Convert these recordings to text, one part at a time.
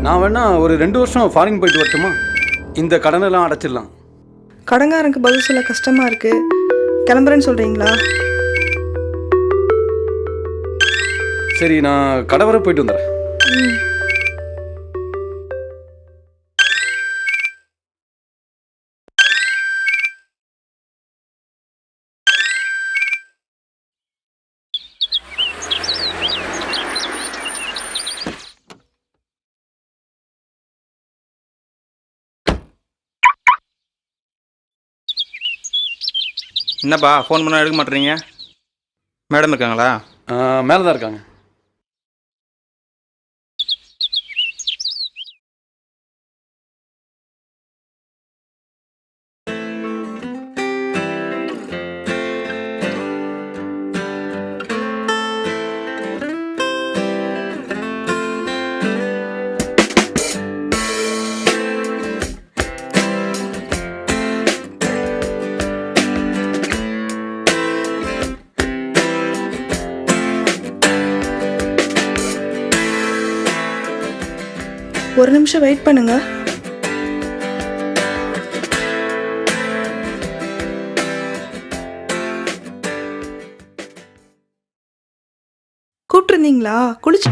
நான் வேணா ஒரு 2 வருஷம் ஃபாரின் போயிட்டு வரட்டுமா? இந்த கடனெல்லாம் அடைச்சிடலாம். கடங்காரனுக்கு பதில் சொல்ல கஷ்டமா இருக்கு. கிளம்புறேன்னு சொல்றீங்களா? சரி, நான் கடை வரை போயிட்டு வந்துடுறேன். என்னப்பா ஃபோன் பண்ணால் எடுக்க மாட்டேறீங்க? மேடம் இருக்காங்களா? மேலே தான் இருக்காங்க. ஒரு நிமிஷம் வெயிட் பண்ணுங்க. கூப்பிட்டுருந்தீங்களா? குளிச்சு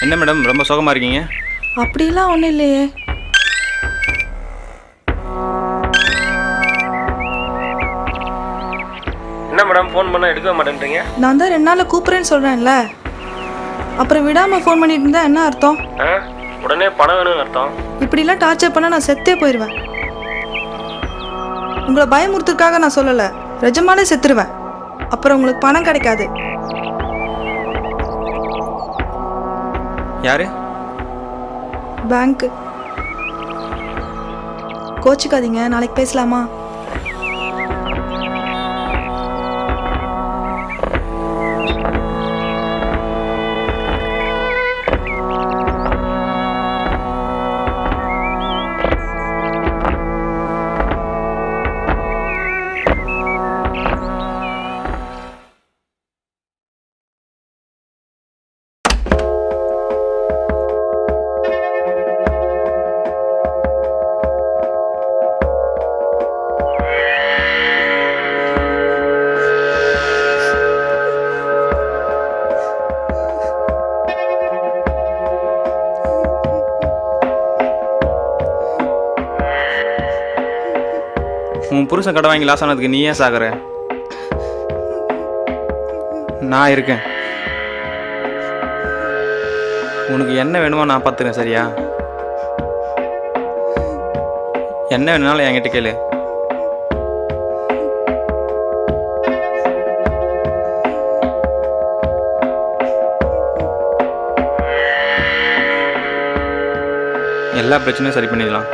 என்ன மேடம் ரொம்ப சோகமாக இருக்கீங்க? அப்படிலாம் ஒன்றும் இல்லையே. என்ன மேடம் ஃபோன் பண்ணால் எடுக்க மாட்டேன்றீங்க? நான் தான் 2 நாளில் கூப்பிட்றேன்னு சொல்கிறேன்ல, அப்புறம் விடாமல் ஃபோன் பண்ணிட்டு இருந்தா என்ன அர்த்தம்? உடனே பணம் வேணும்னு அர்த்தம். இப்படிலாம் டார்ச்சர் பண்ணால் நான் செத்தே போயிடுவேன். உங்களை பயமுறுத்துறதுக்காக நான் சொல்லலை, நிஜமாலே செத்துருவேன். அப்புறம் உங்களுக்கு பணம் கிடைக்காது. யாரு? பேங்க்கு. கோச்சிக்காதீங்க, நாளைக்கு பேசலாமா? உன் புருஷன் கடை வாங்கி லாஸ் ஆனதுக்கு நீ ஏன் சாகுற? நான் இருக்கேன். உனக்கு என்ன வேணுமோ நான் பார்த்துக்கிறேன், சரியா? என்ன வேணுனாலும் என்கிட்ட கேளு. எல்லா பிரச்சனையும் சரி பண்ணிடலாம்.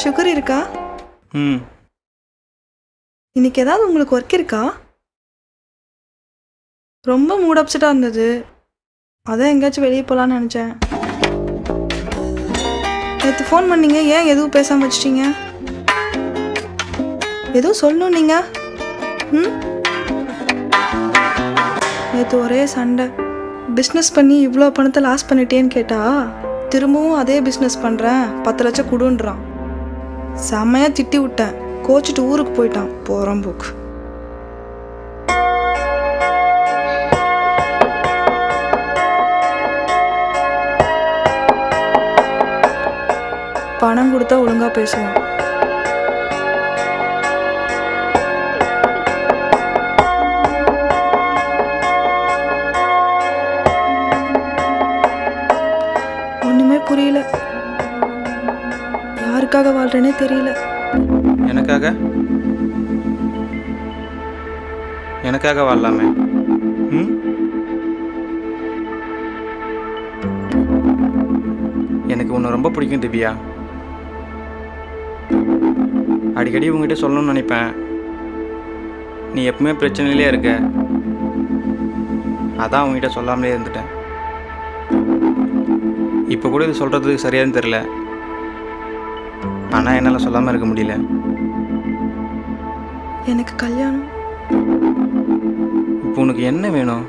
சுகர் இருக்கா? ம் இன்னைக்கு ஏதாவது உங்களுக்கு ஒர்க் இருக்கா? ரொம்ப மூட் அப்செட்டாக இருந்தது, அதான் எங்கேயாச்சும் வெளியே போகலான்னு நினச்சேன். நேற்று ஃபோன் பண்ணீங்க, ஏன் எதுவும் பேசாமல் வச்சிட்டீங்க? எதுவும் சொல்லணும் நீங்கள். ம் நேற்று ஒரே சண்டை. பிஸ்னஸ் பண்ணி இவ்வளோ பணத்தை லாஸ் பண்ணிட்டேன்னு கேட்டா, திரும்பவும் அதே பிஸ்னஸ் பண்ணுறேன் 10 லட்சம் கொடுன்றான். செம்மையாக திட்டி விட்டேன், கோச்சிட்டு ஊருக்கு போயிட்டான் போகிறம்போக்கு. பணம் கொடுத்தா ஒழுங்காக பேசுவான். ஒன்றுமே புரியல, யாருக்காக வாழ்றேனே தெரியல. எனக்காக வாழலாமே. ம் எனக்கு உன்னை ரொம்ப பிடிக்கும் திவ்யா. அடிக்கடி உங்ககிட்ட சொல்லணும்னு நினைப்பேன், நீ எப்பவுமே பிரச்சனையிலே இருக்க. அதான் உங்ககிட்ட சொல்லாமலே இருந்துட்டேன். இப்போ கூட இது சொல்கிறதுக்கு சரியானு தெரில, ஆனால் என்னால் சொல்லாமல் இருக்க முடியல. எனக்கு கல்யாணம். இப்போ உனக்கு என்ன வேணும்?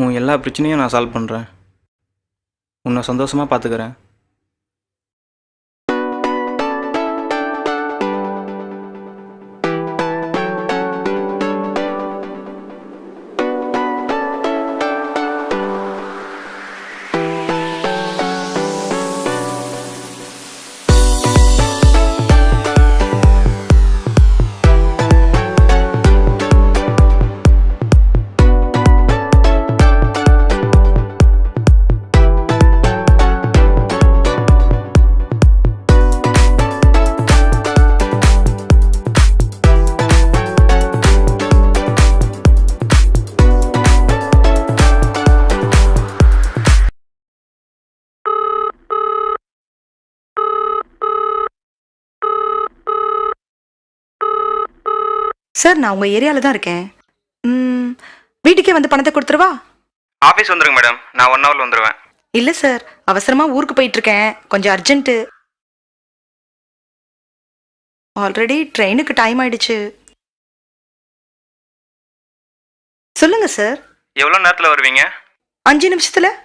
உன் எல்லா பிரச்சனையும் நான் சால்வ் பண்ணுறேன், உன்னை சந்தோஷமாக பார்த்துக்கிறேன். சார், நான் உங்கள் ஏரியாவில் தான் இருக்கேன். வீட்டுக்கே வந்து பணத்தை கொடுத்துருவா? ஆஃபீஸ் வந்துருங்க மேடம், நான் 1 ஹவரில் வந்துடுவேன். இல்லை சார், அவசரமாக ஊருக்கு போயிட்டுருக்கேன், கொஞ்சம் அர்ஜென்ட்டு. ஆல்ரெடி ட்ரெயினுக்கு டைம் ஆயிடுச்சு. சொல்லுங்க சார். எவ்வளோ நேரத்தில் வருவீங்க? 5 நிமிஷத்தில்.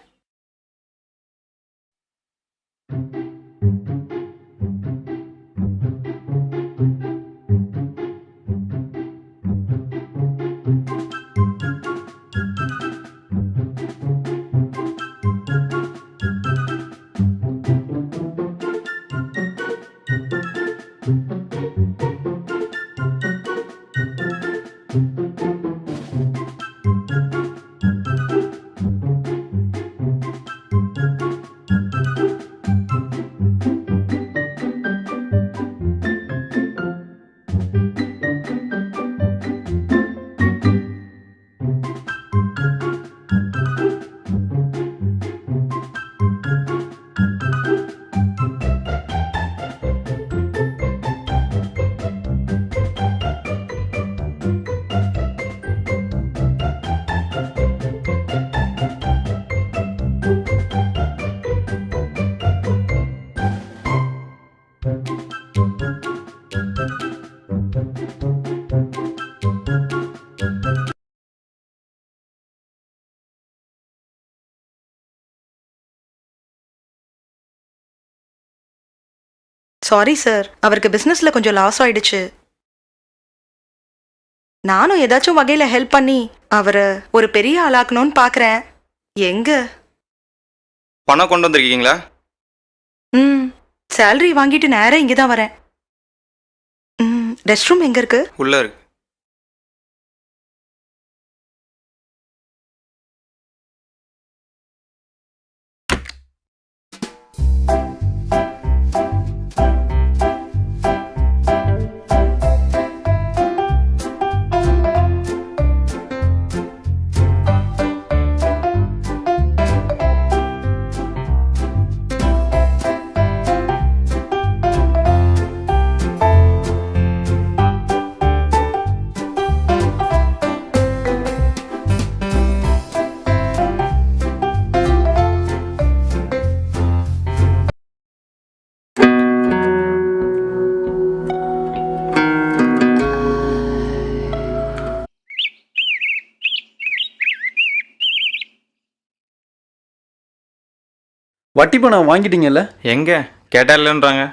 சாரி சார், அவருக்கு பிஸ்னஸில் கொஞ்சம் லாஸ் ஆயிடுச்சு. நானும் ஏதாச்சும் வகையில ஹெல்ப் பண்ணி அவரை ஒரு பெரிய ஆளாக்கணும்னு பார்க்கறேன். எங்க? பணம் கொண்டு வந்திருக்கீங்களா? சேலரி வாங்கிட்டு நேரா இங்கே தான் வரேன். ரெஸ்ட் ரூம் எங்க இருக்கு? உள்ளே இருக்கு. வட்டி பணம் வாங்கிட்டீங்கல்ல? எங்கே கேட்டா இல்லைன்றாங்க.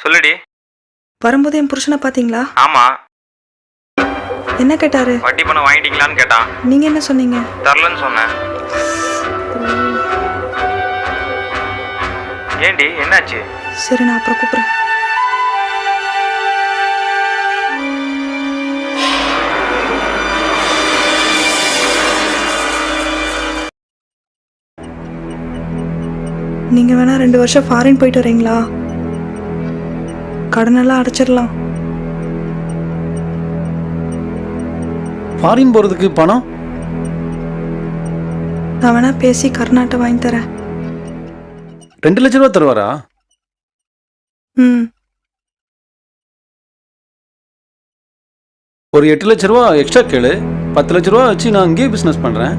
சொல்லுடி. வரும்போது என் புருஷனை பார்த்தீங்களா? ஆமாம். என்ன கேட்டாரு? வட்டி பணம் வாங்கிட்டீங்களான்னு கேட்டான். நீங்கள் என்ன சொன்னீங்க? தரலன்னு சொன்னேன். ஏண்டி என்னாச்சு? சரி, நான் அப்புறம் கூப்பிட்றேன். நீங்கள் வேணா 2 வருஷம் ஃபாரின் போயிட்டு வரீங்களா? கடனெல்லாம் அடைச்சிடலாம். ஃபாரின் போகிறதுக்கு பணம்? நான் வேணா பேசி கர்நாட்டை வாங்கி தரேன். 2 லட்ச ரூபா தருவாரா? ஒரு 8 லட்ச ரூபா எக்ஸ்ட்ரா கேளு. 10 லட்ச ரூபா வச்சு நான் இங்கேயே பிஸ்னஸ் பண்ணுறேன்.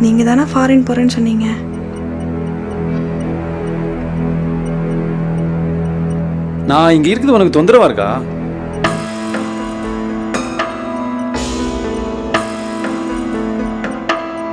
நீங்கள் தானே ஃபாரின் போகிறேன்னு சொன்னீங்க. நான் இங்கே இருக்குது உனக்கு தொந்தரவா இருக்கா?